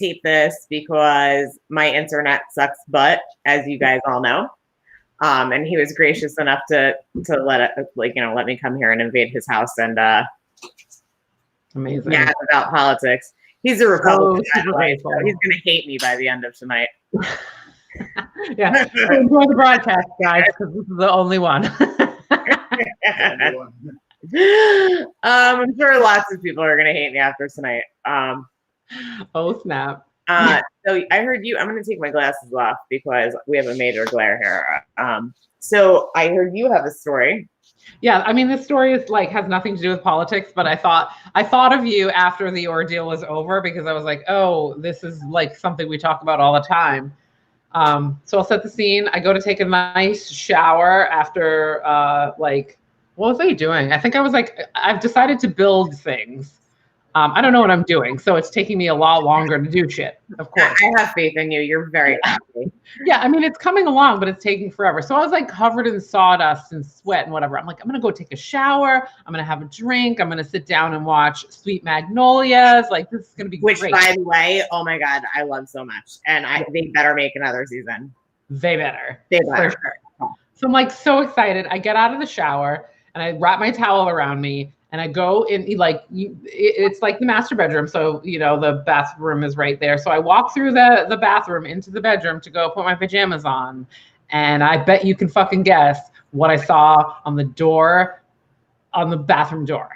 tape this because my internet sucks butt, as you guys all know. And he was gracious enough to let me come here and invade his house and amazing. Yeah, about politics. He's a Republican, by the way, so he's going to hate me by the end of tonight. Yeah, so enjoy the broadcast, guys, because this is the only one. I'm sure lots of people are going to hate me after tonight. Oh, snap. So I heard you. I'm going to take my glasses off because we have a major glare here. So I heard you have a story. Yeah, I mean, this story is like has nothing to do with politics, but I thought of you after the ordeal was over because I was like, oh, this is like something we talk about all the time. So I'll set the scene. I go to take a nice shower after what was I doing? I think I was like, I've decided to build things. I don't know what I'm doing, so it's taking me a lot longer to do shit, of course. I have faith in you. You're very happy. Yeah, I mean, it's coming along, but it's taking forever. So I was like covered in sawdust and sweat and whatever. I'm like, I'm going to go take a shower. I'm going to have a drink. I'm going to sit down and watch Sweet Magnolias. Like, this is going to be great. Which, by the way, oh my God, I love so much. And they better make another season. They better. They better. For sure. So I'm like so excited. I get out of the shower and I wrap my towel around me. And I go in, it's like the master bedroom. So, the bathroom is right there. So I walk through the bathroom into the bedroom to go put my pajamas on. And I bet you can fucking guess what I saw on the door, on the bathroom door.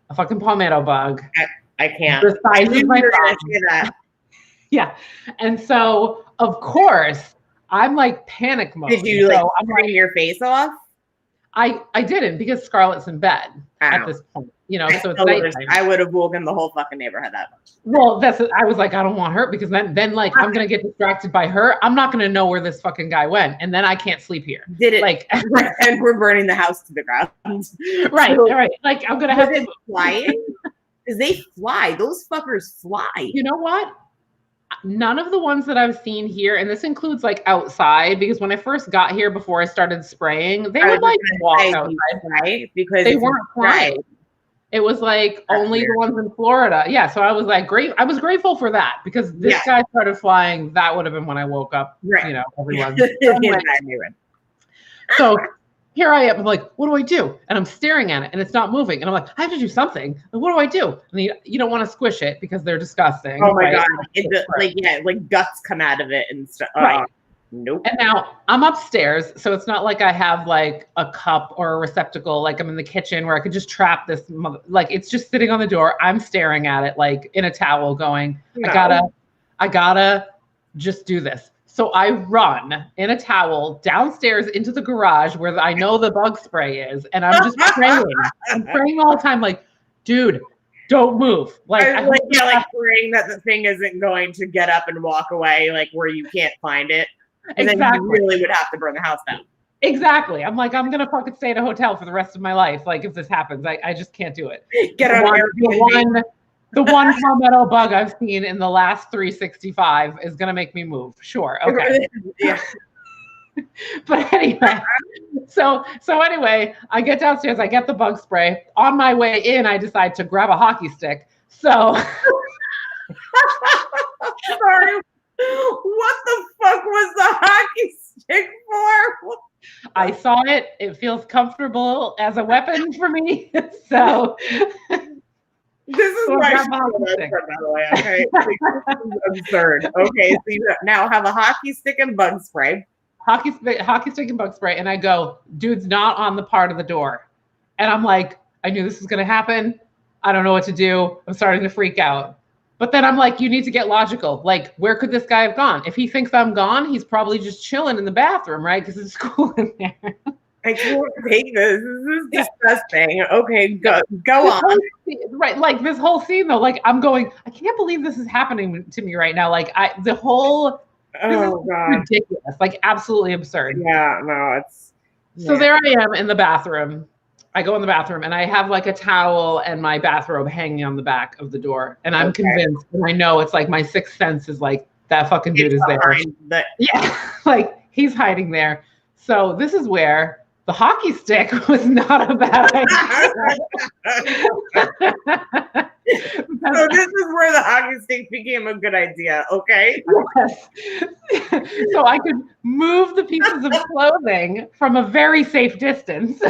A fucking palmetto bug. I can't. The size of my thumb. Yeah. And so, of course, I'm like panic mode. Did you scream your face off? I didn't because Scarlett's in bed at this point, so it's nighttime. I would have woken the whole fucking neighborhood up. Well, I was like, I don't want her because then like I'm going to get distracted by her. I'm not going to know where this fucking guy went. And then I can't sleep here. Did it like, and we're burning the house to the ground. Right. So, right. Like I'm going to have to flying because they fly. Those fuckers fly. You know what? None of the ones that I've seen here, and this includes like outside, because when I first got here before I started spraying, they would like walk outside, right? Because they weren't flying. It was like only the ones in Florida. Yeah. So I was like, I was grateful for that because this guy started flying. That would have been when I woke up, everyone. So here I am. I'm like, what do I do? And I'm staring at it and it's not moving. And I'm like, I have to do something. And what do I do? And you don't want to squish it because they're disgusting. Oh my God. Like guts come out of it and stuff. Right. Nope. And now I'm upstairs. So it's not like I have like a cup or a receptacle. Like I'm in the kitchen where I could just trap this. Like it's just sitting on the door. I'm staring at it like in a towel going, no. I gotta just do this. So I run in a towel downstairs into the garage where I know the bug spray is. And I'm just praying. I'm praying all the time. Like, dude, don't move. Like praying that the thing isn't going to get up and walk away, like where you can't find it. And then you really would have to burn the house down. Exactly. I'm like, I'm going to fucking stay at a hotel for the rest of my life. Like if this happens, I just can't do it. Get on Airbnb. The one palmetto bug I've seen in the last 365 is going to make me move. Sure. Okay. Yeah. But anyway, so anyway, I get downstairs, I get the bug spray. On my way in, I decide to grab a hockey stick. So. Sorry. What the fuck was the hockey stick for? I saw it. It feels comfortable as a weapon for me. So. This is why by the way, okay? This is absurd. Okay, so you now have a hockey stick and bug spray. Hockey stick and bug spray, and I go, dude's not on the part of the door. And I'm like, I knew this was gonna happen. I don't know what to do. I'm starting to freak out. But then I'm like, you need to get logical. Like, where could this guy have gone? If he thinks I'm gone, he's probably just chilling in the bathroom, right? Because it's cool in there. I can't take this. This is disgusting. Okay, go on. Right, like this whole scene though, like I'm going, I can't believe this is happening to me right now. Like this is ridiculous, like absolutely absurd. Yeah, no, it's. So there I am in the bathroom. I go in the bathroom and I have like a towel and my bathrobe hanging on the back of the door, and I'm convinced, and I know it's like my sixth sense is like that fucking dude is there. Yeah, like he's hiding there. So this is where. The hockey stick was not a bad idea. So this is where the hockey stick became a good idea, okay? Yes. So I could move the pieces of clothing from a very safe distance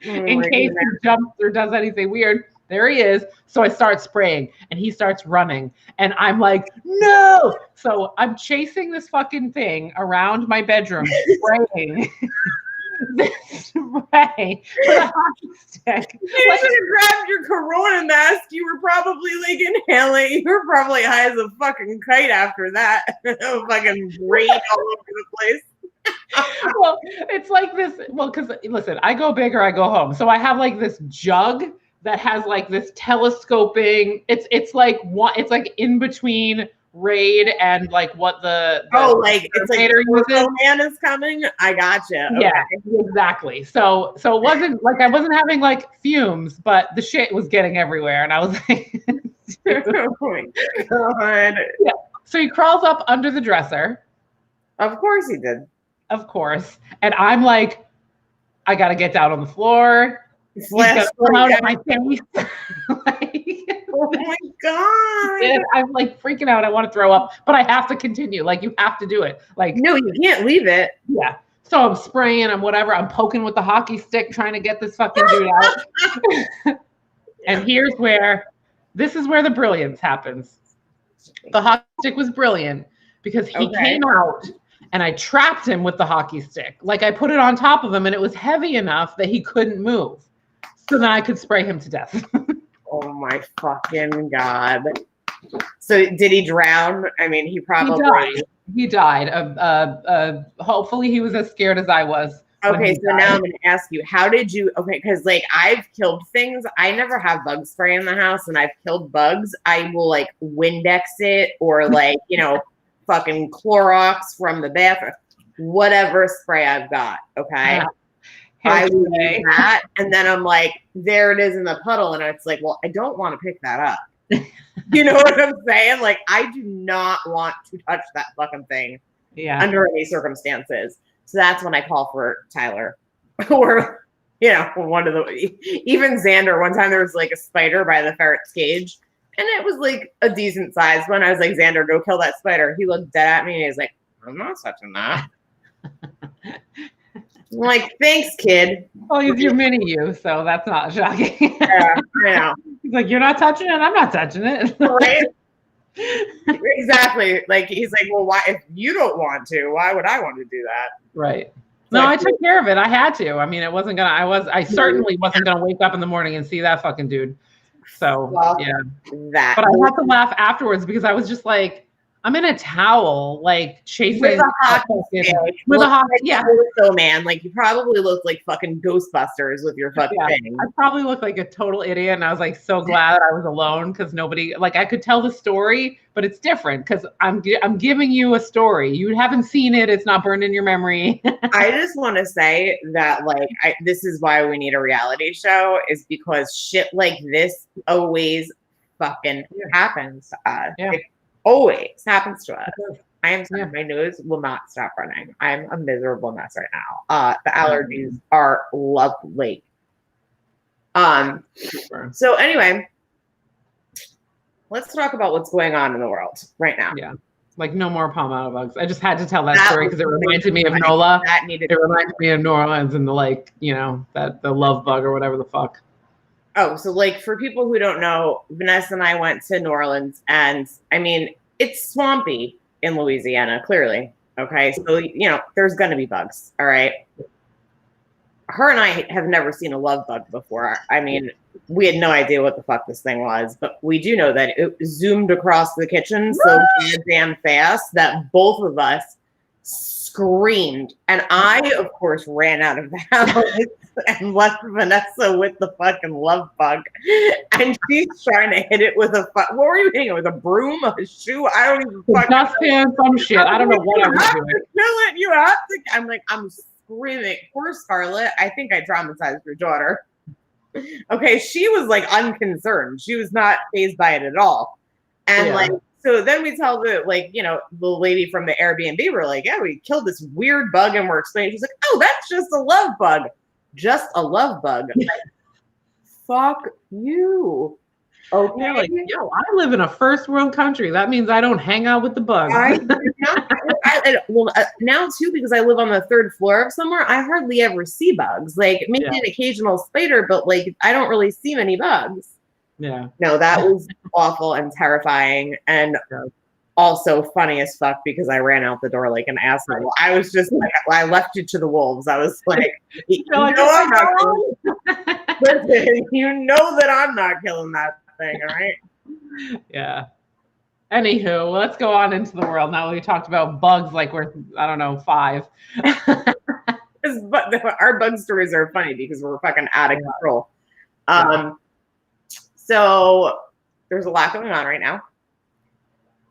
in case he jumps or does anything weird. There he is. So I start spraying and he starts running. And I'm like, no. So I'm chasing this fucking thing around my bedroom, spraying this spray with a hockey stick. You should have grabbed your Corona mask. You were probably like inhaling. You were probably high as a fucking kite after that. Fucking rain all over the place. Well, it's like this. Well, because listen, I go big or I go home. So I have like this jug that has like this telescoping. It's like one. It's like in between Raid and like what the like it's like the man is coming. I gotcha. Okay. Yeah, exactly. So it wasn't like I wasn't having like fumes, but the shit was getting everywhere, and I was like, oh my God. Yeah. So he crawls up under the dresser. Of course he did. Of course. And I'm like, I got to get down on the floor. He's going to come out of my face. Oh my God. I'm like freaking out. I want to throw up, but I have to continue. Like, you have to do it. Like, no, you can't leave it. Yeah. So I'm spraying and whatever. I'm poking with the hockey stick, trying to get this fucking dude out. And this is where the brilliance happens. The hockey stick was brilliant because he came out. And I trapped him with the hockey stick. Like I put it on top of him and it was heavy enough that he couldn't move. So then I could spray him to death. Oh my fucking God. So did he drown? I mean, he probably He died. Hopefully he was as scared as I was. Okay, so now I'm going to ask you, how did you, because like I've killed things. I never have bug spray in the house and I've killed bugs. I will like Windex it or like, fucking Clorox from the bathroom, whatever spray I've got. Okay. I will do that. And then I'm like, there it is in the puddle. And it's like, well, I don't want to pick that up. You know what I'm saying? Like, I do not want to touch that fucking thing under any circumstances. So that's when I call for Tyler or, one of the, even Xander. One time there was like a spider by the ferret's cage. And it was like a decent size one. I was like, Xander, go kill that spider. He looked dead at me and he's like, I'm not touching that. I'm like, thanks, kid. Well, he's your mini you, so that's not shocking. Yeah, I know. He's like, you're not touching it? I'm not touching it. Right? Exactly. Like, he's like, well, why, if you don't want to, why would I want to do that? Right. No, I took care of it. I had to. I mean, I certainly wasn't going to wake up in the morning and see that fucking dude. So that. But I had to laugh afterwards because I was just like, I'm in a towel, like chasing with a hockey stick. With a hockey, So man, like you probably look like fucking Ghostbusters with your fucking thing. I probably looked like a total idiot, and I was like so glad I was alone because nobody, like, I could tell the story, but it's different because I'm giving you a story. You haven't seen it; it's not burned in your memory. I just want to say that, like, this is why we need a reality show, is because shit like this always fucking happens to us. Yeah. It always happens to us. I am sorry, my nose will not stop running. I'm a miserable mess right now. The allergies are lovely. So anyway, let's talk about what's going on in the world right now. Yeah. Like no more palmetto bugs. I just had to tell that story because it reminded me of NOLA. It reminded me of New Orleans and the the love bug or whatever the fuck. Oh, so like for people who don't know, Vanessa and I went to New Orleans, and I mean, it's swampy in Louisiana, clearly. Okay, so there's gonna be bugs. All right. Her and I have never seen a love bug before. I mean, we had no idea what the fuck this thing was, but we do know that it zoomed across the kitchen so damn fast that both of us screamed. And I, of course, ran out of the house and left Vanessa with the fucking love bug. And she's trying to hit it with what were you hitting it with? A broom, a shoe? I don't even fucking know. Some shit. I don't know what I was doing. Kill it. You have to. I'm like, I'm screaming. Poor Scarlett. I think I traumatized your daughter. Okay, she was like unconcerned. She was not fazed by it at all. And so then we tell the lady from the Airbnb, we're like, yeah, we killed this weird bug and we're explaining. She's like, oh, that's just a love bug. Just a love bug. Like, fuck you. Okay. You're like, yo, I live in a first world country. That means I don't hang out with the bugs. I do not. Now too, because I live on the third floor of somewhere, I hardly ever see bugs. Like maybe an occasional spider, but like I don't really see many bugs. Yeah. No, that was awful and terrifying, and also funny as fuck because I ran out the door like an asshole. Right. I was just like, I left you to the wolves. I was like, I'm not listen, you know that I'm not killing that thing, all right? Yeah. Anywho, let's go on into the world now. We talked about bugs like we're, I don't know, 5. But our bug stories are funny because we're fucking out of control. So there's a lot going on right now.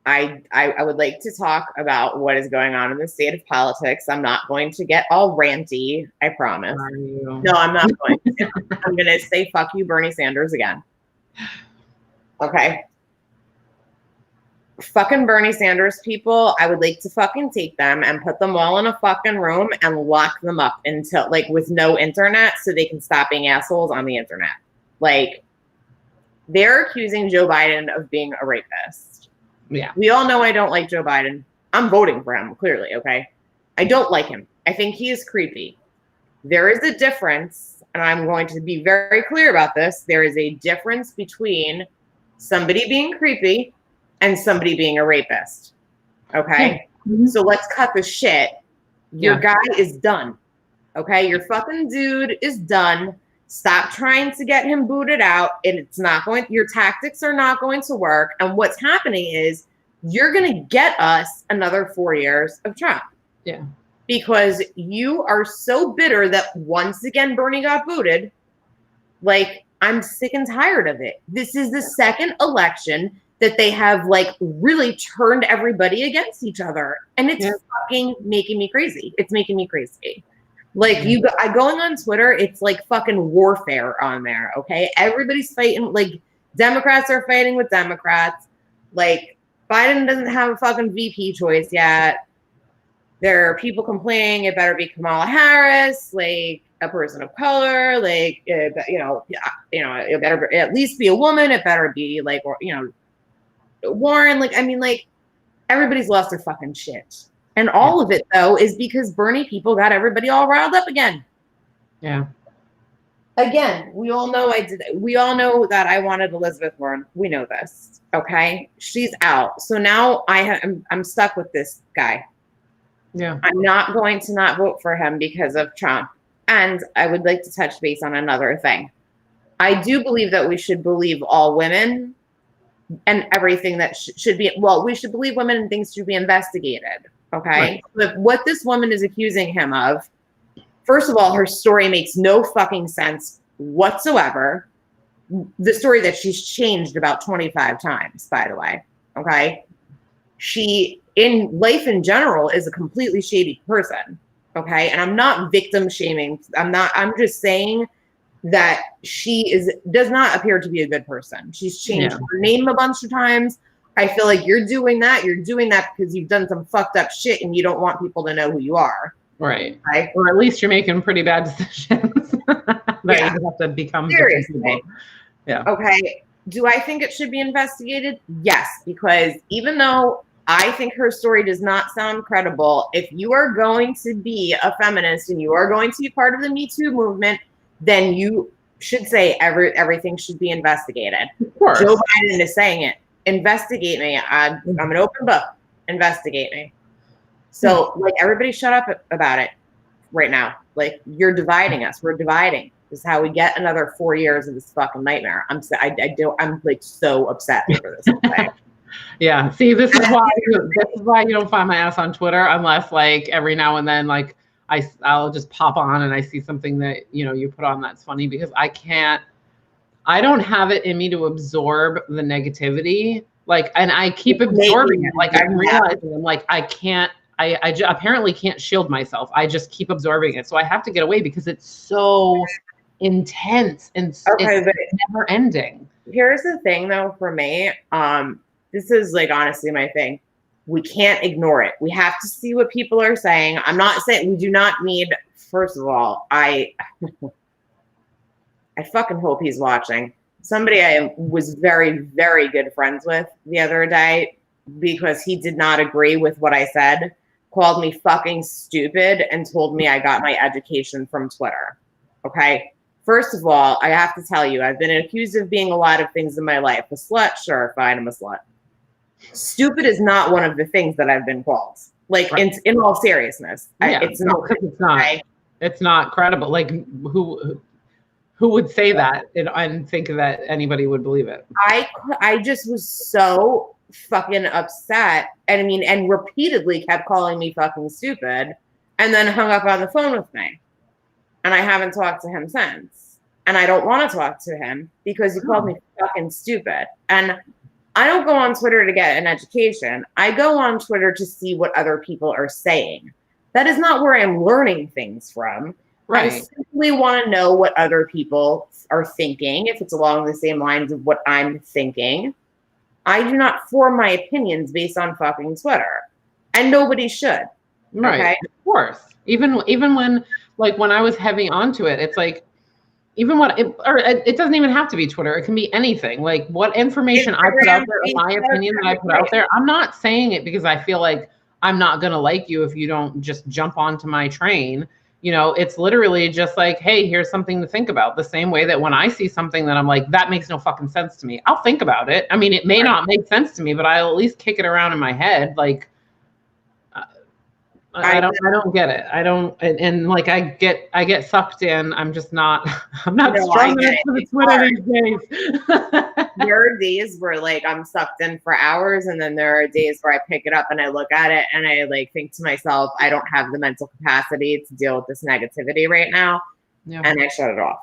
I would like to talk about what is going on in the state of politics. I'm not going to get all ranty, I promise. No, I'm not going to. I'm going to say fuck you, Bernie Sanders, again. Okay. Fucking Bernie Sanders people, I would like to fucking take them and put them all in a fucking room and lock them up until, like, with no internet so they can stop being assholes on the internet. Like, they're accusing Joe Biden of being a rapist. Yeah. We all know I don't like Joe Biden. I'm voting for him, clearly, okay? I don't like him. I think he is creepy. There is a difference, and I'm going to be very clear about this. There is a difference between somebody being creepy and somebody being a rapist. Okay? Mm-hmm. So let's cut the shit. Your guy is done. Okay? Your fucking dude is done. Stop trying to get him booted out. It's not going, your tactics are not going to work. And what's happening is you're going to get us another 4 years of Trump. Yeah. Because you are so bitter that once again Bernie got booted. Like, I'm sick and tired of it. This is the second election that they have, like, really turned everybody against each other. And it's fucking making me crazy. It's making me crazy. Like, going on Twitter, it's like fucking warfare on there, okay? Everybody's fighting. Like, Democrats are fighting with Democrats. Like, Biden doesn't have a fucking VP choice yet. There are people complaining it better be Kamala Harris, like a person of color, like, it better at least be a woman. It better be, like, Warren. Like, I mean, like, everybody's lost their fucking shit. And all of it, though, is because Bernie people got everybody all riled up again. Yeah. Again, we all know we all know that I wanted Elizabeth Warren. We know this, okay? She's out. So now I'm stuck with this guy. Yeah. I'm not going to not vote for him because of Trump. And I would like to touch base on another thing. I do believe that we should believe all women and everything that should be, we should believe women and things should be investigated. Okay. Right. But what this woman is accusing him of, first of all, her story makes no fucking sense whatsoever. The story that she's changed about 25 times, by the way. Okay. She, in life in general, is a completely shady person. Okay. And I'm not victim shaming. I'm just saying that she does not appear to be a good person. She's changed her name a bunch of times. I feel like you're doing that. You're doing that because you've done some fucked up shit and you don't want people to know who you are. Right. Or at least you're making pretty bad decisions. That you have to become seriously. Yeah. Okay. Do I think it should be investigated? Yes, because even though I think her story does not sound credible, if you are going to be a feminist and you are going to be part of the Me Too movement, then you should say everything should be investigated. Of course. Joe Biden is saying it. Investigate me. I'm an open book. Investigate me. So, like, everybody shut up about it right now. Like, you're dividing us. We're dividing. This is how we get another 4 years of this fucking nightmare. I'm like so upset over this. Yeah. See, this is why you don't find my ass on Twitter unless, like, every now and then, like, I'll just pop on and I see something that, you put on that's funny, because I don't have it in me to absorb the negativity. Like, and I keep absorbing it. Like, I'm realizing I'm like, I apparently can't shield myself. I just keep absorbing it. So I have to get away because it's so intense and it's never ending. Here's the thing though, for me, this is, like, honestly my thing. We can't ignore it. We have to see what people are saying. I'm not saying we do not need, first of all, I fucking hope he's watching. somebody I was very, very good friends with the other day, because he did not agree with what I said, called me fucking stupid and told me I got my education from Twitter. Okay. First of all, I have to tell you, I've been accused of being a lot of things in my life. A slut, sure, fine, I'm a slut. Stupid is not one of the things that I've been called. Like, right. in all seriousness, yeah, it's not. It's not. Okay? It's not credible. Like, who would say that and think that anybody would believe it? I just was so fucking upset, and I mean, and repeatedly kept calling me fucking stupid, and then hung up on the phone with me. And I haven't talked to him since. And I don't want to talk to him because he called me fucking stupid. And I don't go on Twitter to get an education. I go on Twitter to see what other people are saying. That is not where I'm learning things from. Right. I simply want to know what other people are thinking, if it's along the same lines of what I'm thinking. I do not form my opinions based on fucking Twitter. And nobody should. Right. Okay? Of course. Even when, like, when I was heavy onto it, it's like, even what it doesn't even have to be Twitter. It can be anything. Like, what information I put out there, my opinion that I put out there, I'm not saying it because I feel like I'm not going to like you if you don't just jump onto my train. You know, it's literally just like, hey, here's something to think about. The same way that when I see something that I'm like, that makes no fucking sense to me, I'll think about it. I mean, it may not make sense to me, but I'll at least kick it around in my head. Like, I don't get it. I don't, and like I get sucked in. I'm just not. I'm not strong enough for the Twitter these days. There are days where like I'm sucked in for hours, and then there are days where I pick it up and I look at it and I like think to myself, I don't have the mental capacity to deal with this negativity right now, and I shut it off.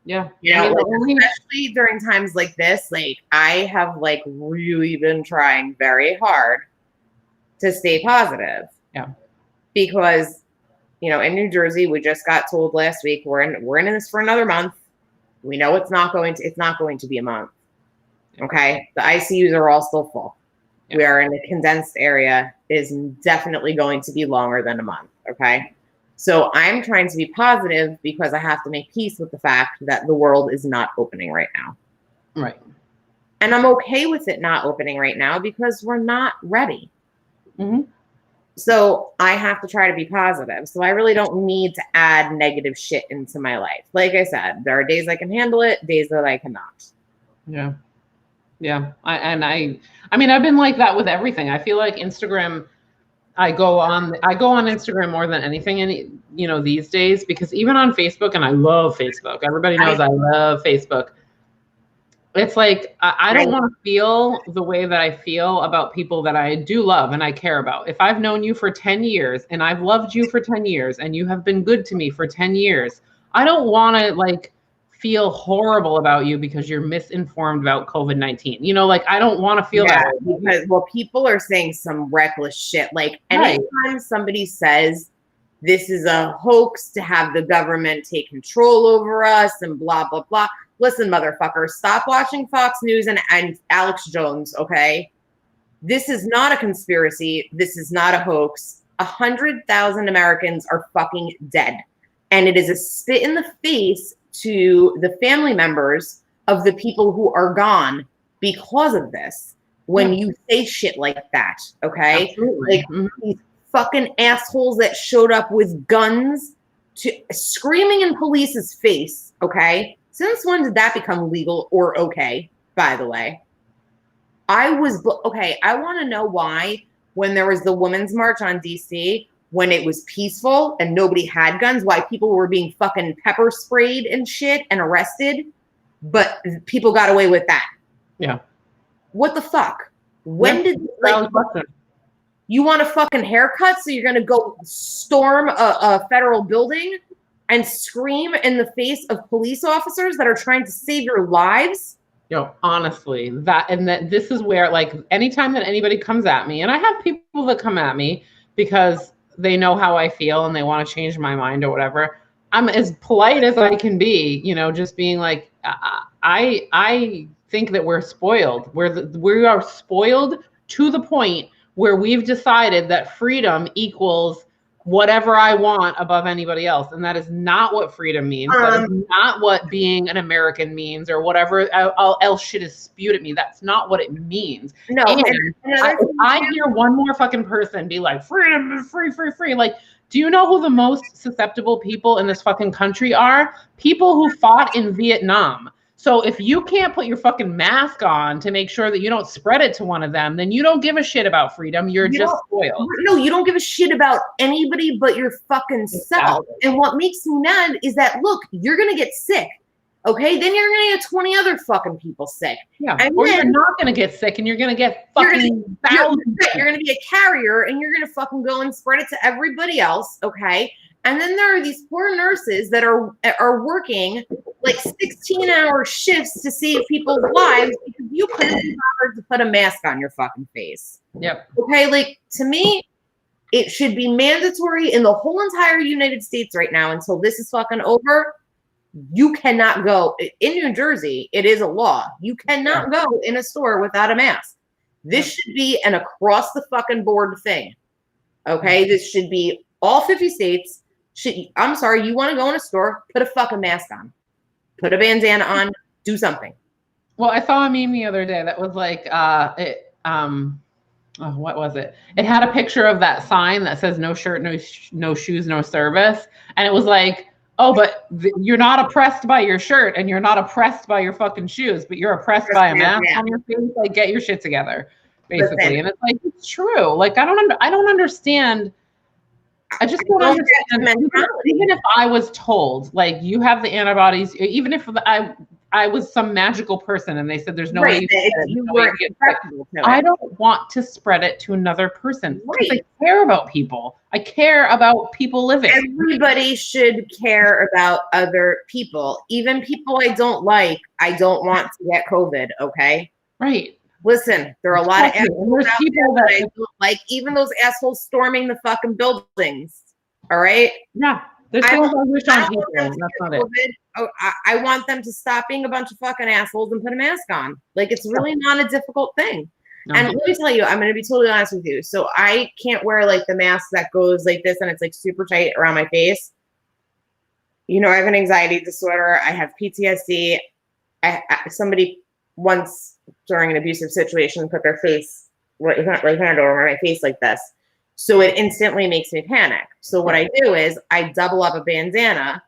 Yeah, you know, like, especially during times like this. Like, I have like really been trying very hard to stay positive. Yeah. Because, you know, in New Jersey, we just got told last week we're in this for another month. We know it's not going to be a month. Okay, the ICUs are all still full. Yeah. We are in a condensed area. It is definitely going to be longer than a month. Okay, so I'm trying to be positive because I have to make peace with the fact that the world is not opening right now. Right. And I'm okay with it not opening right now because we're not ready. Mm-hmm. So I have to try to be positive. So I really don't need to add negative shit into my life. Like I said, there are days I can handle it, days that I cannot. Yeah. Yeah. I mean, I've been like that with everything. I feel like Instagram, I go on Instagram more than anything, these days, because even on Facebook, and I love Facebook. Everybody knows I love Facebook. It's like, I don't want to feel the way that I feel about people that I do love and I care about. If I've known you for 10 years and I've loved you for 10 years and you have been good to me for 10 years, I don't want to like feel horrible about you because you're misinformed about COVID-19. I don't want to feel that way. Because, well, people are saying some reckless shit. Like, anytime somebody says this is a hoax to have the government take control over us and blah, blah, blah. Listen, motherfucker, stop watching Fox News and Alex Jones, okay? This is not a conspiracy. This is not a hoax. 100,000 Americans are fucking dead. And it is a spit in the face to the family members of the people who are gone because of this. When you say shit like that, okay? Absolutely. Like, these fucking assholes that showed up with guns screaming in police's face, okay? Since when did that become legal or okay, by the way? I want to know why, when there was the Women's March on DC, when it was peaceful and nobody had guns, why people were being fucking pepper sprayed and shit and arrested, but people got away with that. Yeah. What the fuck? When did, like, you want a fucking haircut, so you're going to go storm a federal building and scream in the face of police officers that are trying to save your lives? Honestly, this is where, like, anytime that anybody comes at me, and I have people that come at me because they know how I feel and they want to change my mind or whatever, I'm as polite as I can be, just being like, I think that we're spoiled. We are spoiled to the point where we've decided that freedom equals whatever I want above anybody else. And that is not what freedom means. That is not what being an American means, or whatever else shit is spewed at me. That's not what it means. No. And I hear one more fucking person be like, freedom, free, free, free. Like, do you know who the most susceptible people in this fucking country are? People who fought in Vietnam. So if you can't put your fucking mask on to make sure that you don't spread it to one of them, then you don't give a shit about freedom. You're just spoiled. No, you don't give a shit about anybody but your fucking self. And what makes me mad is that, look, you're going to get sick. Okay, then you're going to get 20 other fucking people sick. Yeah, and or you're not going to get sick, and you're going to get fucking thousands. You're going to be a carrier, and you're going to fucking go and spread it to everybody else, okay? And then there are these poor nurses that are working like 16-hour shifts to save people's lives because you couldn't be bothered to put a mask on your fucking face. Yep. Okay, like, to me, it should be mandatory in the whole entire United States right now until this is fucking over. You cannot go in New Jersey. It is a law. You cannot go in a store without a mask. This should be an across the fucking board thing. Okay, this should be all 50 states. I'm sorry, you want to go in a store, put a fucking mask on, put a bandana on, do something. Well, I saw a meme the other day that was like, what was it? It had a picture of that sign that says no shirt, no shoes, no service. And it was like, oh, but you're not oppressed by your shirt and you're not oppressed by your fucking shoes, but you're oppressed by a mask on your face. Like, get your shit together, basically. Listen. And it's like, it's true. Like, I don't understand. I just don't understand. Even if I was told, like, you have the antibodies, even if I was some magical person and they said there's no way you can get it, I don't want to spread it to another person because I care about people. I care about people living. Everybody should care about other people, even people I don't like. I don't want to get COVID. Okay. Right. Listen, there are a lot of assholes out there that I don't like, even those assholes storming the fucking buildings. All right? Yeah. There's things I wish on people. That's not it. Oh, I want them to stop being a bunch of fucking assholes and put a mask on. Like, it's really not a difficult thing. No. And let me tell you, I'm going to be totally honest with you. So I can't wear like the mask that goes like this and it's like super tight around my face. You know, I have an anxiety disorder. I have PTSD. Somebody once during an abusive situation put their right hand over my face like this. So it instantly makes me panic. So what I do is I double up a bandana.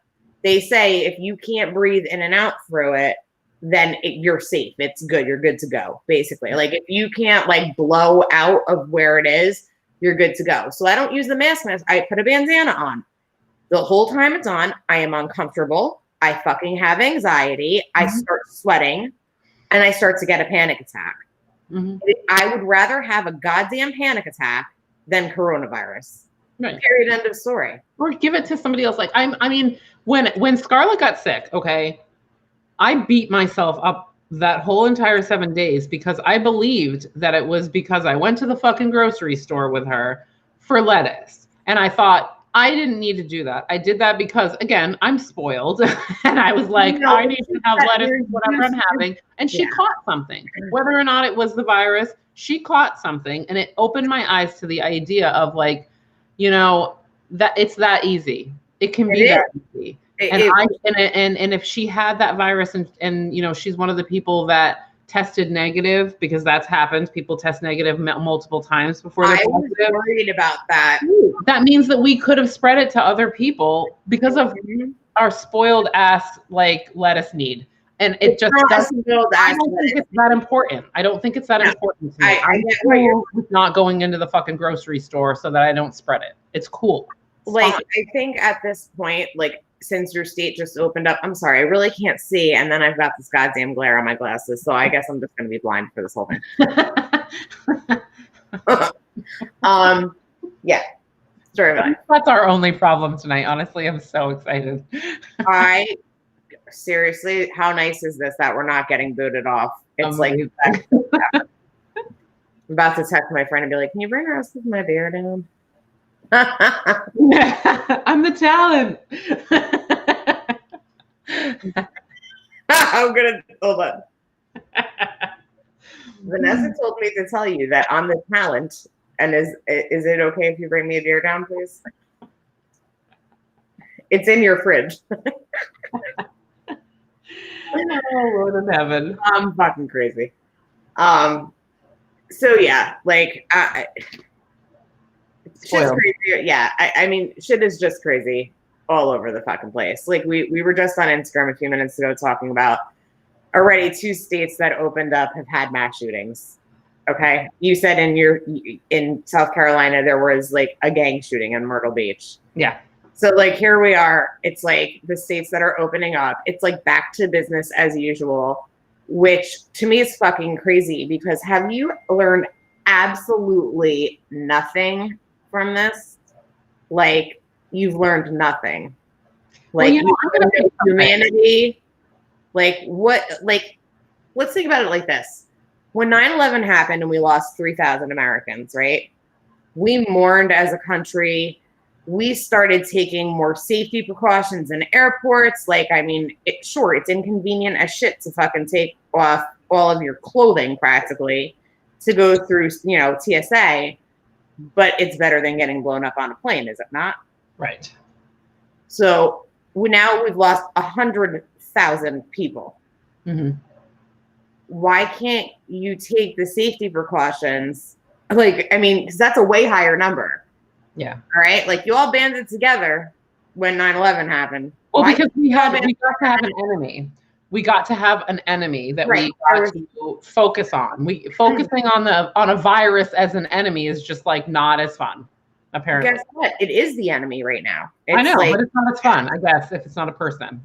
They say if you can't breathe in and out through it, then you're safe. It's good. You're good to go, basically. Like, if you can't like blow out of where it is, you're good to go. So I don't use the mask. I put a bandana on. The whole time it's on, I am uncomfortable. I fucking have anxiety. I start sweating. And I start to get a panic attack. Mm-hmm. I would rather have a goddamn panic attack than coronavirus. Right. Period. End of story. Or give it to somebody else. Like, I mean, when Scarlett got sick, okay, I beat myself up that whole entire 7 days because I believed that it was because I went to the fucking grocery store with her for lettuce. And I thought, I didn't need to do that. I did that because, again, I'm spoiled. And I was like, I need to have lettuce, whatever I'm having. And she caught something. Whether or not it was the virus, she caught something. And it opened my eyes to the idea of, like, you know, that it's that easy. It can be that easy. And if she had that virus and, you know, she's one of the people that tested negative, because that's happened. People test negative multiple times before they're positive. I was worried about that. That means that we could have spread it to other people because of our spoiled ass like lettuce need. And it just doesn't. I don't think it's that important. I don't think it's that important to me. I'm cool with not going into the fucking grocery store so that I don't spread it. It's cool. It's fine. I think at this point, like, since your state just opened up, I'm sorry, I really can't see. And then I've got this goddamn glare on my glasses. So I guess I'm just going to be blind for this whole thing. Yeah. Story of my life. That's our only problem tonight. Honestly, I'm so excited. Seriously, how nice is this that we're not getting booted off? It's amazing. Like, I'm about to text my friend and be like, can you bring the rest of my beer down? I'm the talent. I'm gonna hold on. Vanessa told me to tell you that I'm the talent, and is it okay if you bring me a beer down, please? It's in your fridge. Oh, Lord in heaven. I'm fucking crazy. So yeah, like shit's Spoiled. crazy. Yeah, I mean, shit is just crazy all over the fucking place. Like we were just on Instagram a few minutes ago talking about already 2 states that opened up have had mass shootings. Okay, you said in South Carolina there was like a gang shooting in Myrtle Beach. Yeah. So like here we are. It's like the states that are opening up. It's like back to business as usual, which to me is fucking crazy because have you learned absolutely nothing from this? Like you've learned nothing. Like Well, I'm gonna say humanity. Like what? Like let's think about it like this: when 9/11 happened and we lost 3,000 Americans, right? We mourned as a country. We started taking more safety precautions in airports. Like, I mean, sure, it's inconvenient as shit to fucking take off all of your clothing practically to go through, TSA, but it's better than getting blown up on a plane, is it not? Right. So we've lost 100,000 people. Mm-hmm. Why can't you take the safety precautions? Like, I mean, because that's a way higher number. Yeah. All right. Like you all banded together when 9/11 happened. Well, because we got to have an enemy. We got to have an enemy that we got to focus on. Focusing on a virus as an enemy is just like not as fun, apparently. Guess what? It is the enemy right now. I know, but it's not as fun, I guess, if it's not a person.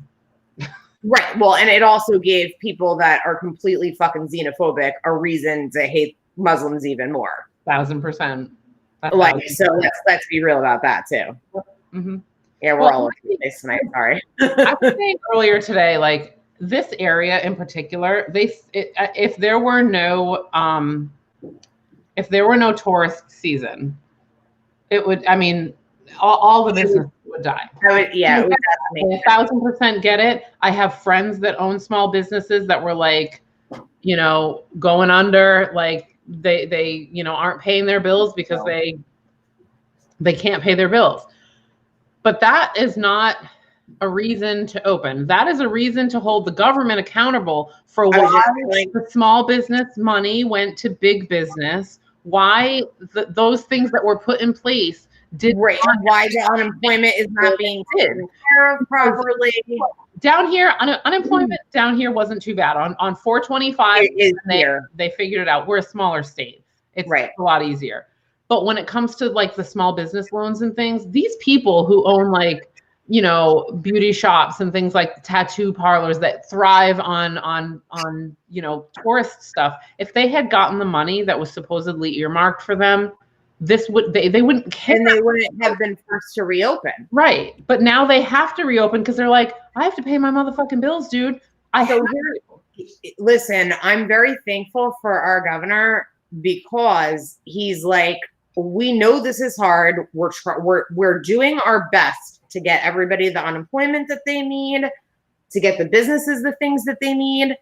Right. Well, and it also gave people that are completely fucking xenophobic a reason to hate Muslims even more. 1,000%. Like, so let's be real about that too. Mm-hmm. Yeah, we're all over the place tonight. Sorry. I was saying earlier today, like this area in particular, if there were no tourist season, it would. I mean, all the business would die. Yeah, it would 1,000% get it. I have friends that own small businesses that were like, going under, like. They aren't paying their bills because they can't pay their bills. But that is not a reason to open. That is a reason to hold the government accountable for why the small business money went to big business, why those things that were put in place did right, why the unemployment is not being taken care of properly. Down here, unemployment down here wasn't too bad. On 425, they figured it out. We're a smaller state. It's a lot easier. But when it comes to like the small business loans and things, these people who own like, beauty shops and things like tattoo parlors that thrive on tourist stuff, if they had gotten the money that was supposedly earmarked for them, they wouldn't care. And they wouldn't have been forced to reopen. Right. But now they have to reopen because they're like, I have to pay my motherfucking bills, dude. Listen, I'm very thankful for our governor because he's like, we know this is hard. We're doing our best to get everybody the unemployment that they need, to get the businesses the things that they need.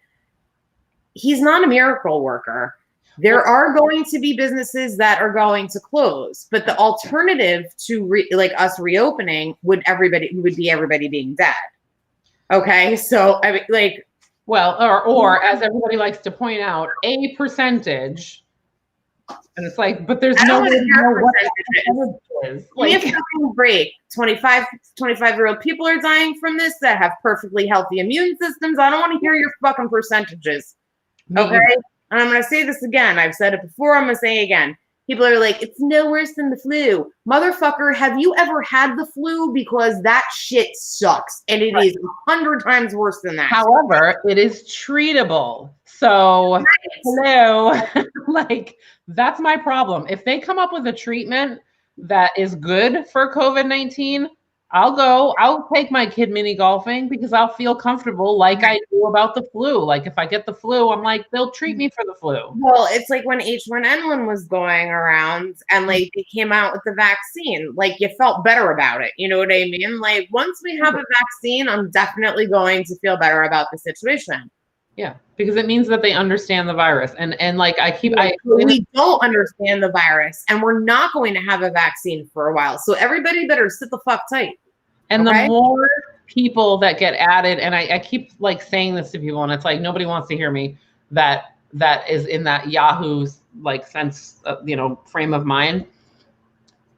He's not a miracle worker. There are going to be businesses that are going to close, but the alternative to us reopening would be everybody being dead. Okay, so I mean, like, well, or as everybody likes to point out, a percentage, and it's like, but there's no way to know what percentage is. Like, give me a fucking break. 25-year-old people are dying from this that have perfectly healthy immune systems. I don't want to hear your fucking percentages. Okay. And I'm going to say this again. I've said it before. I'm going to say it again. People are like, it's no worse than the flu. Motherfucker, have you ever had the flu? Because that shit sucks. And it is 100 times worse than that. However, it is treatable. So, hello. Like, that's my problem. If they come up with a treatment that is good for COVID-19, I'll take my kid mini golfing because I'll feel comfortable like I do about the flu. Like if I get the flu, I'm like, they'll treat me for the flu. Well, it's like when H1N1 was going around and like they came out with the vaccine, like you felt better about it. You know what I mean? Like once we have a vaccine, I'm definitely going to feel better about the situation. Yeah, because it means that they understand the virus. And like we don't understand the virus and we're not going to have a vaccine for a while. So everybody better sit the fuck tight. And Okay? the more people that get added, and I keep like saying this to people, and it's like nobody wants to hear me, that is in that Yahoo's like sense, frame of mind.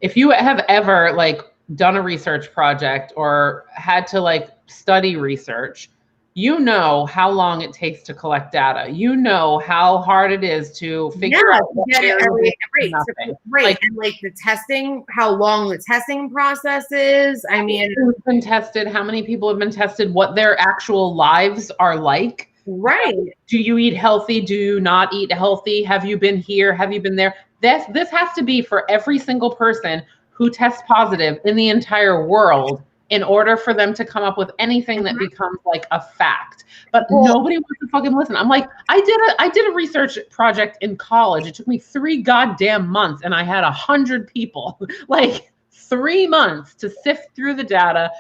If you have ever like done a research project or had to like study research, you know how long it takes to collect data. You know how hard it is to figure out what get it variables right, nothing. right. Like, And like the testing, how long the testing process is. I mean, who's been tested, how many people have been tested, what their actual lives are like. right. Do you eat healthy? Do you not eat healthy? Have you been here? Have you been there? This has to be for every single person who tests positive in the entire world in order for them to come up with anything that becomes like a fact. But nobody wants to fucking listen. I'm like, I did a research project in college. It took me 3 goddamn months and I had 100 people. Like 3 months to sift through the data.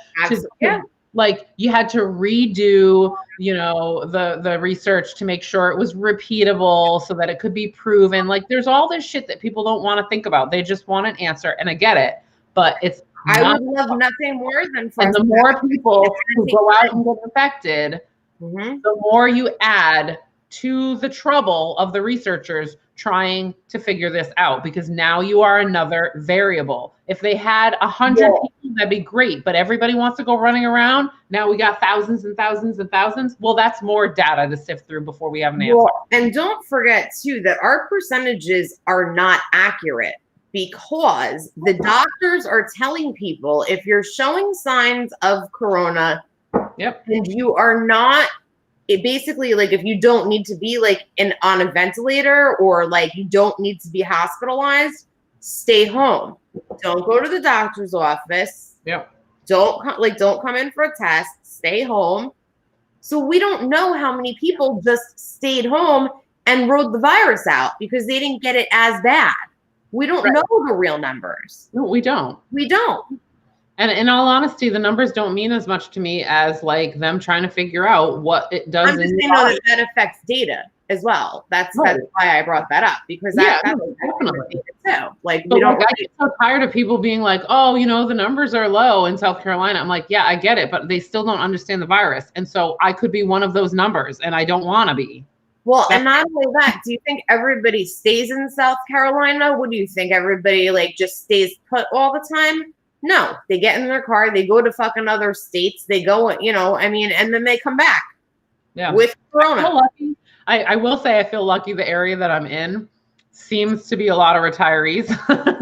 Like you had to redo, the research to make sure it was repeatable so that it could be proven. Like there's all this shit that people don't want to think about. They just want an answer, and I get it, but I would love nothing more than for the more people who go out and get infected, the more you add to the trouble of the researchers trying to figure this out, because now you are another variable. If they had 100 people, that'd be great, but everybody wants to go running around. Now we got thousands and thousands and thousands. Well, that's more data to sift through before we have an answer. And don't forget too that our percentages are not accurate, because the doctors are telling people if you're showing signs of corona, and you are not, it basically, like, if you don't need to be like on a ventilator, or like you don't need to be hospitalized, stay home. Don't go to the doctor's office. Don't come in for a test. Stay home. So we don't know how many people just stayed home and rode the virus out because they didn't get it as bad. We don't know the real numbers. No, we don't. We don't. And in all honesty, the numbers don't mean as much to me as like them trying to figure out what it does. I'm just saying that affects data as well. That's why I brought that up, because that's definitely too. Like, we don't. I get so tired of people being like, "Oh, the numbers are low in South Carolina." I'm like, yeah, I get it, but they still don't understand the virus, and so I could be one of those numbers, and I don't want to be. Well, and not only that, do you think everybody stays in South Carolina? What do you think? Everybody like just stays put all the time? No, they get in their car, they go to fucking other states, they go, and then they come back. With corona. I feel lucky. I will say I feel lucky. The area that I'm in seems to be a lot of retirees.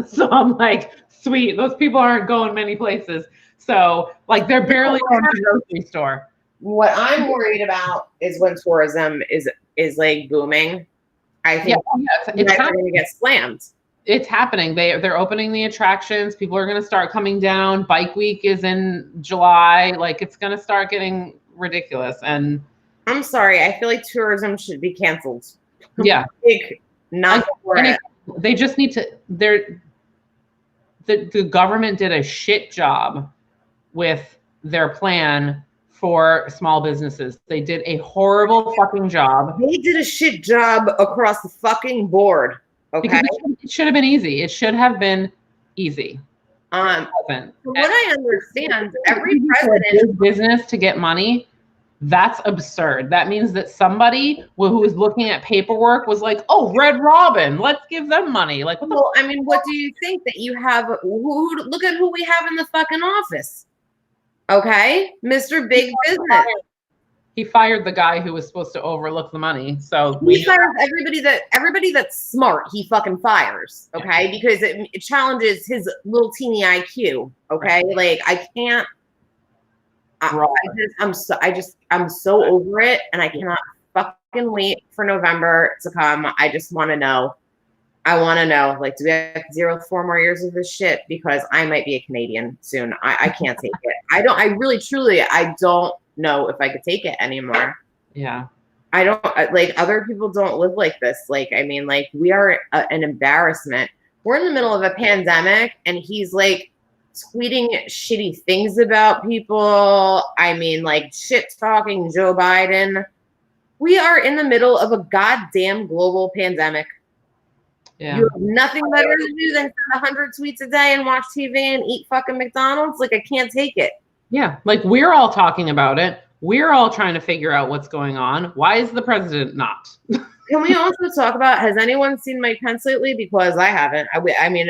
So I'm like, sweet, those people aren't going many places. So like they're barely going to the grocery store. What I'm worried about is when tourism is like booming. I think it's going to get slammed. It's happening. They're opening the attractions. People are going to start coming down. Bike Week is in July. Like it's going to start getting ridiculous. And I'm sorry, I feel like tourism should be canceled. Yeah, not for it. They just need to. The government did a shit job with their plan for small businesses. They did a horrible fucking job. They did a shit job across the fucking board. Okay. Because it should have been easy. It should have been easy. From what I understand, every president business to get money, that's absurd. That means that somebody who was looking at paperwork was like, "Oh, Red Robin, let's give them money." Like, what what do you think that you have? Look at who we have in the fucking office. Okay, Mr. Big Business. He fired the guy who was supposed to overlook the money. So he fires everybody that's smart. He fucking fires. Okay, because it challenges his little teeny IQ. Okay, like I can't. I'm so over it, and I cannot fucking wait for November to come. I just want to know. I want to know, like, do we have 4 more years of this shit? Because I might be a Canadian soon. I can't take it. I really, truly, I don't know if I could take it anymore. Yeah. I don't, like, other people don't live like this. Like, I mean, like, we are an embarrassment. We're in the middle of a pandemic, and he's, like, tweeting shitty things about people. I mean, like, shit-talking Joe Biden. We are in the middle of a goddamn global pandemic. Yeah. You have nothing better to do than send 100 tweets a day and watch TV and eat fucking McDonald's. Like, I can't take it. Yeah, like we're all talking about it. We're all trying to figure out what's going on. Why is the president not? Can we also talk about, has anyone seen Mike Pence lately? Because I haven't. I mean,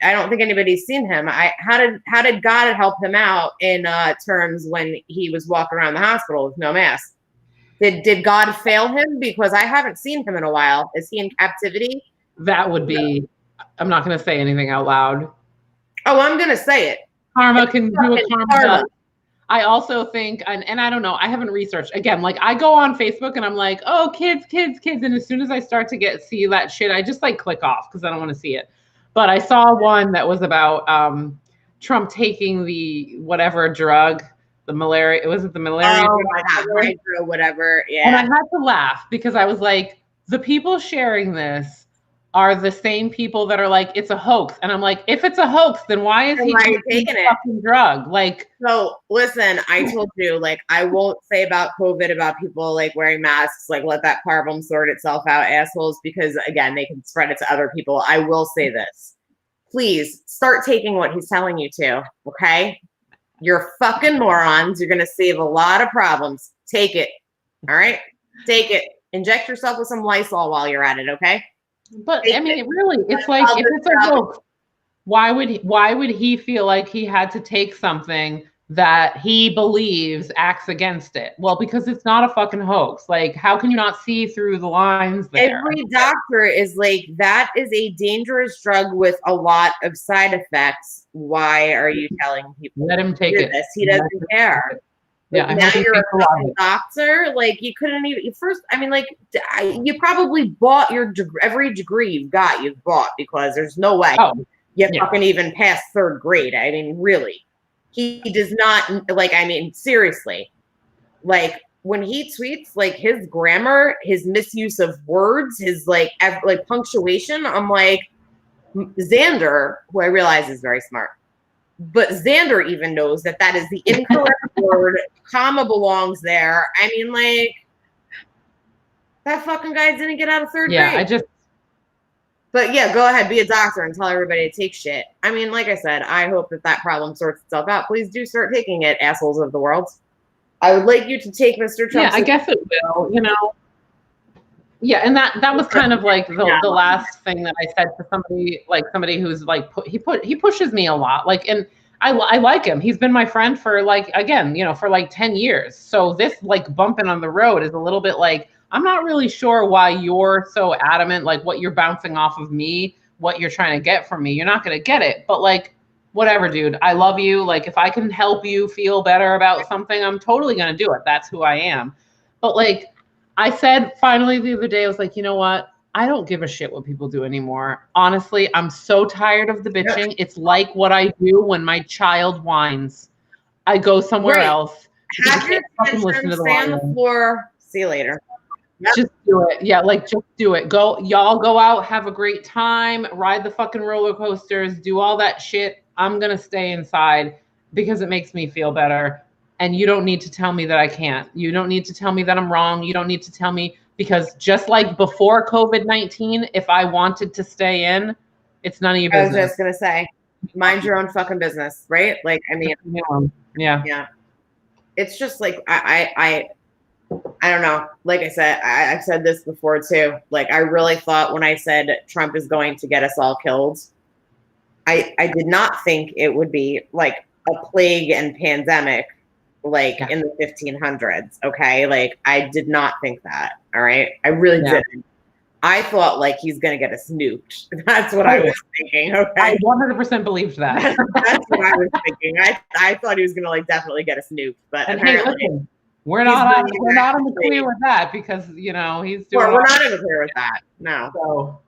I don't think anybody's seen him. How did God help him out in terms when he was walking around the hospital with no mask? Did God fail him? Because I haven't seen him in a while. Is he in captivity? That would be, I'm not going to say anything out loud. Oh, I'm going to say it. Karma can do a karma. I also think, and I don't know, I haven't researched. Again, like I go on Facebook and I'm like, oh, kids. And as soon as I start to see that shit, I just like click off because I don't want to see it. But I saw one that was about Trump taking the whatever drug, the malaria. Was it the malaria? Oh my God, hydro, whatever. Yeah. And I had to laugh because I was like, the people sharing this are the same people that are like, it's a hoax. And I'm like, if it's a hoax, then why is he taking the fucking drug? Like, so listen, I told you, like, I won't say about COVID, about people like wearing masks, like let that problem sort itself out, assholes, because again, they can spread it to other people. I will say this. Please start taking what he's telling you to, okay? You're fucking morons. You're going to save a lot of problems. Take it. All right? Take it. Inject yourself with some Lysol while you're at it, okay? But I mean, it's like, if it's a hoax, why would he feel like he had to take something that he believes acts against it? Well, because it's not a fucking hoax. Like, how can you not see through the lines there? Every doctor is like, that is a dangerous drug with a lot of side effects. Why are you telling people? Let him take it. This? He doesn't care. Yeah, now you're a doctor. Like, you couldn't even first. I mean, like, you probably bought every degree you've bought, because there's no way you fucking even pass third grade. I mean, really, he does not, like. I mean, seriously, like when he tweets, like his grammar, his misuse of words, his like punctuation. I'm like, Xander, who I realize is very smart. But Xander even knows that is the incorrect word. Comma belongs there. I mean, like, that fucking guy didn't get out of third grade. But yeah, go ahead, be a doctor and tell everybody to take shit. I mean, like I said, I hope that problem sorts itself out. Please do start taking it, assholes of the world. I would like you to take Mr. Trump. Yeah, I guess it will, you know. Yeah, and that was kind of like the last thing that I said to somebody who's like, he pushes me a lot. Like, and I like him. He's been my friend for like, again, you know, for like 10 years. So this like bumping on the road is a little bit like, I'm not really sure why you're so adamant, like what you're bouncing off of me, what you're trying to get from me. You're not going to get it. But like, whatever, dude, I love you. Like, if I can help you feel better about something, I'm totally going to do it. That's who I am. But like, I said finally the other day, I was like, you know what? I don't give a shit what people do anymore. Honestly, I'm so tired of the bitching. It's like what I do when my child whines. I go somewhere else. Have your attention, stay on the floor. See you later. Just do it. Yeah, like just do it. Y'all go out, have a great time, ride the fucking roller coasters, do all that shit. I'm going to stay inside because it makes me feel better. And you don't need to tell me that I can't. You don't need to tell me that I'm wrong. You don't need to tell me, because just like before COVID-19, if I wanted to stay in, it's none of your business. I was just going to say, mind your own fucking business, right? Like, I mean, yeah. It's just like, I don't know. Like I said, I've said this before too. Like, I really thought when I said Trump is going to get us all killed, I did not think it would be like a plague and pandemic. Like in the 1500s, okay? Like, I did not think that, all right? I really didn't. I thought, like, he's going to get us nuked. That's what I was thinking, okay? I 100% believed that. That's what I was thinking. I thought he was going to, like, definitely get us nuked, but and apparently, hey, listen, we're not on the clear with that, because, you know, he's doing... We're not in the clear with that, no. So...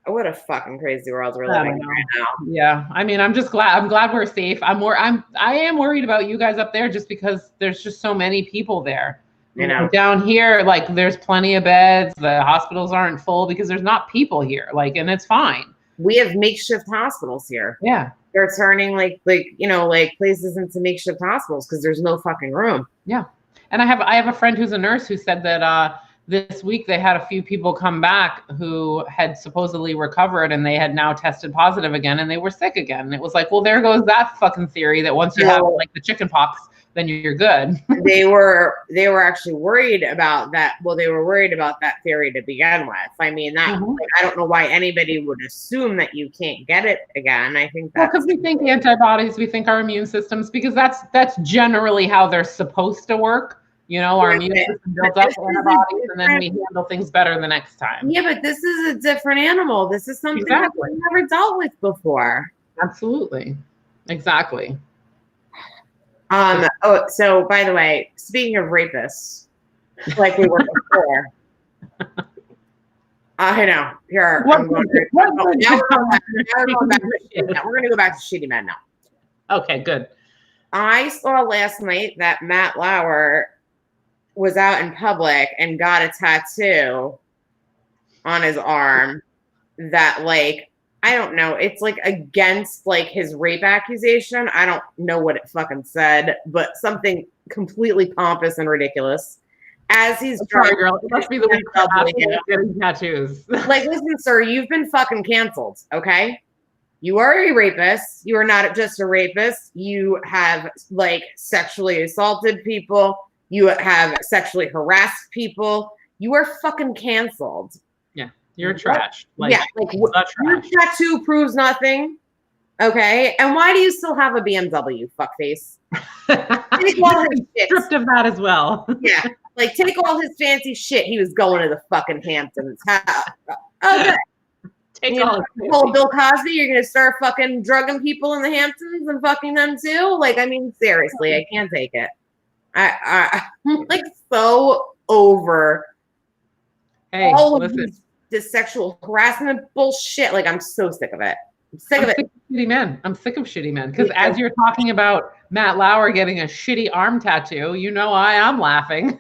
What a fucking crazy world we're living in right now. Yeah, I mean, I'm glad we're safe. I am worried about you guys up there, just because there's just so many people there. You know, down here, like, there's plenty of beds. The hospitals aren't full because there's not people here. Like, and it's fine. We have makeshift hospitals here. Yeah, they're turning like you know, like places into makeshift hospitals because there's no fucking room. Yeah, and I have a friend who's a nurse who said that this week they had a few people come back who had supposedly recovered and they had now tested positive again and they were sick again. And it was like, well, there goes that fucking theory that once you have like the chicken pox, then you're good. They were actually worried about that. Well, they were worried about that theory to begin with. I mean, that like, I don't know why anybody would assume that you can't get it again. I think that's because we think antibodies, we think our immune systems, because that's generally how they're supposed to work. You know, our immune system builds up antibodies and then we handle things better the next time. Yeah, but this is a different animal. This is something that we've never dealt with before. Absolutely. Exactly. Oh, so by the way, speaking of rapists, like we were before, I know. Here, we're going to go back to Shitty Men now. Okay, good. I saw last night that Matt Lauer was out in public and got a tattoo on his arm that, like, I don't know. It's like against like his rape accusation. I don't know what it fucking said, but something completely pompous and ridiculous. As he's sorry, girl, it must be the week of getting tattoos. Like, listen, sir, you've been fucking canceled. Okay, you are a rapist. You are not just a rapist. You have like sexually assaulted people. You have sexually harassed people. You are fucking canceled. You're trash. Like, yeah, like your tattoo proves nothing. Okay, and why do you still have a BMW, fuckface? Take all his shit. Stripped of that as well. Yeah, like take all his fancy shit. He was going to the fucking Hamptons. Okay. Take all Bill Cosby. You're gonna start fucking drugging people in the Hamptons and fucking them too. Like, I mean, seriously, I can't take it. I'm like so over. Hey, all listen. Of this sexual harassment bullshit. Like, I'm so sick of it. I'm sick of it. Shitty men. I'm sick of shitty men. Because as you're talking about Matt Lauer getting a shitty arm tattoo, you know why I'm laughing.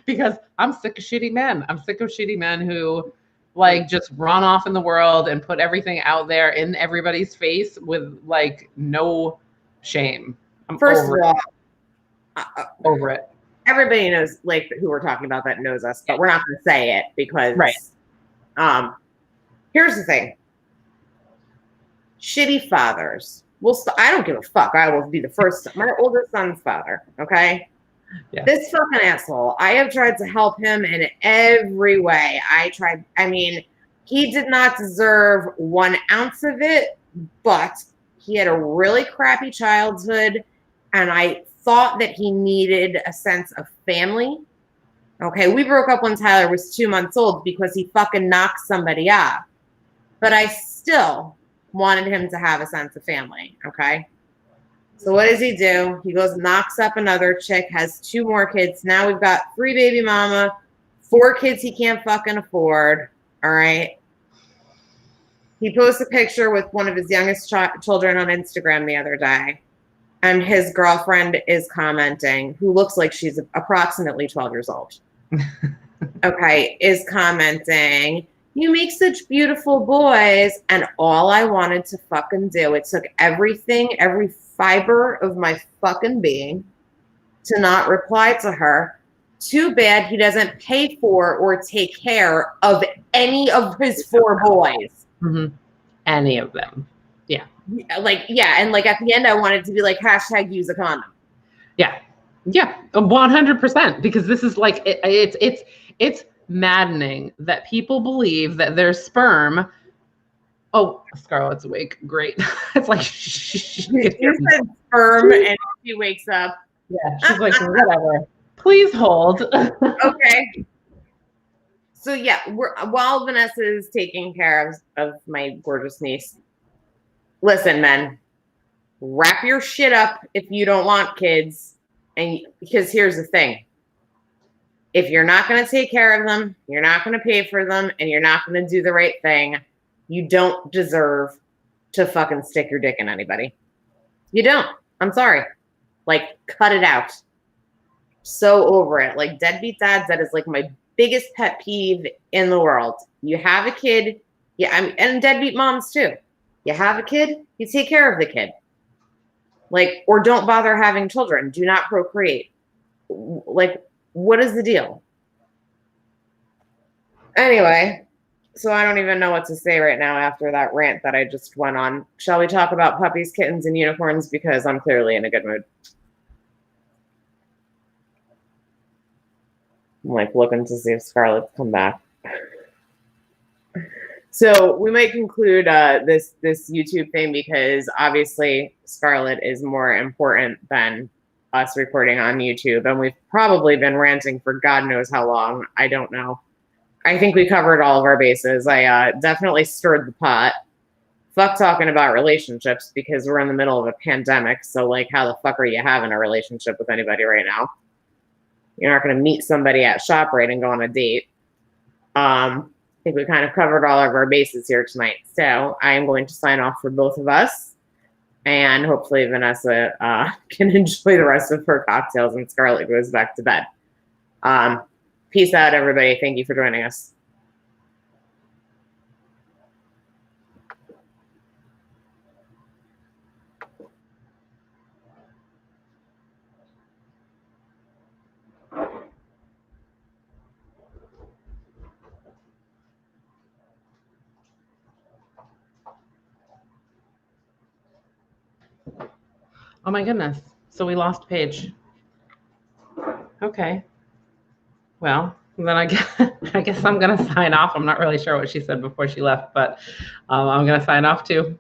Because I'm sick of shitty men. I'm sick of shitty men who like just run off in the world and put everything out there in everybody's face with like no shame. I'm First of all, over it. Everybody knows, like, who we're talking about that knows us, but we're not going to say it because, right. Here's the thing. Shitty fathers. I don't give a fuck. I will be the first. My oldest son's father. Okay. Yeah. This fucking asshole. I have tried to help him in every way. I mean, he did not deserve 1 ounce of it, but he had a really crappy childhood, and I thought that he needed a sense of family. Okay, we broke up when Tyler was 2 months old because he fucking knocked somebody up. But I still wanted him to have a sense of family, okay? So what does he do? He goes, knocks up another chick, has 2 more kids. Now we've got 3 baby mama, 4 kids he can't fucking afford, all right? He posted a picture with one of his youngest children on Instagram the other day. And his girlfriend is commenting, who looks like she's approximately 12 years old. Okay, is commenting, you make such beautiful boys. And all I wanted to fucking do, it took everything, every fiber of my fucking being to not reply to her. Too bad he doesn't pay for or take care of any of his 4 boys. Mm-hmm. Any of them. Yeah. Like, yeah. And like at the end, I wanted to be like, hashtag use a condom. Yeah. Yeah. 100%. Because this is like, it's maddening that people believe that their sperm. Oh, Scarlett's awake. Great. It's like, you said sperm and she wakes up. Yeah. She's like, whatever. Please hold. Okay. So yeah, while Vanessa is taking care of my gorgeous niece, listen, men, wrap your shit up if you don't want kids. And because here's the thing. If you're not going to take care of them, you're not going to pay for them, and you're not going to do the right thing, you don't deserve to fucking stick your dick in anybody. You don't. I'm sorry. Like, cut it out. So over it. Like, deadbeat dads, that is like my biggest pet peeve in the world. You have a kid, and deadbeat moms too. You have a kid, you take care of the kid. Like, or don't bother having children. Do not procreate. Like, what is the deal? Anyway, so I don't even know what to say right now after that rant that I just went on. Shall we talk about puppies, kittens, and unicorns? Because I'm clearly in a good mood. I'm like looking to see if Scarlett's come back. So we might conclude this YouTube thing because obviously Scarlett is more important than us recording on YouTube, and we've probably been ranting for God knows how long. I don't know. I think we covered all of our bases. I definitely stirred the pot. Fuck talking about relationships because we're in the middle of a pandemic. So like, how the fuck are you having a relationship with anybody right now? You're not going to meet somebody at ShopRite and go on a date. I think we kind of covered all of our bases here tonight. So I am going to sign off for both of us. And hopefully Vanessa can enjoy the rest of her cocktails and Scarlett goes back to bed. Peace out, everybody. Thank you for joining us. Oh my goodness. So we lost Paige. Okay. Well, then I guess I'm going to sign off. I'm not really sure what she said before she left, but I'm going to sign off too.